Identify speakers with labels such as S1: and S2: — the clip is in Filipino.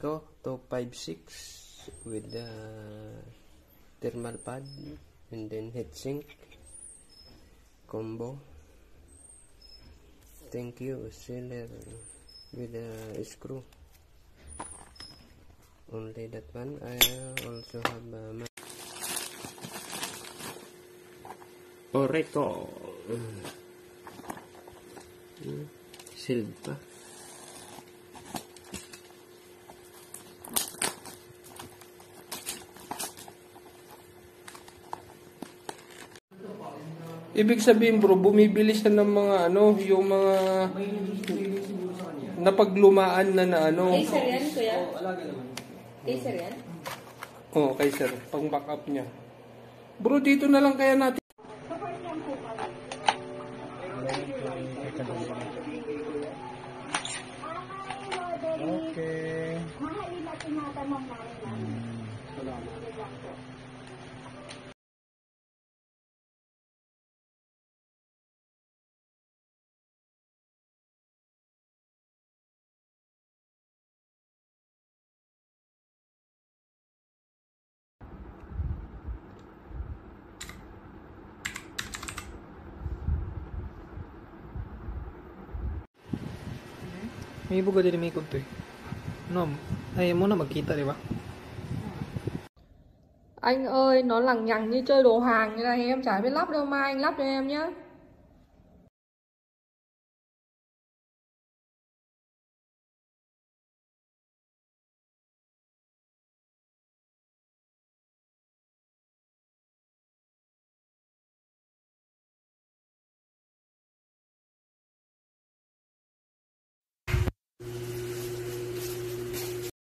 S1: Ricoh 256 with the thermal pad and then heatsink combo. Thank you seller with a screw. Only that one. I also have Ricoh sealed pa.
S2: Ibig sabihin bro, bumibili siya ng mga yung mga napaglumaan na
S3: Kaiser yan, kuya? Kaiser yan?
S2: Oo, Kaiser. Pang backup niya. Bro, dito na lang kaya natin.
S4: Okay.
S5: May ibu ka din may ikot eh. No, ay mo na magkita, di ba?
S3: Anh ơi, nó lằng nhằng như chơi đồ hàng như này, em chả biết lắp đâu, mai anh lắp cho em nhé.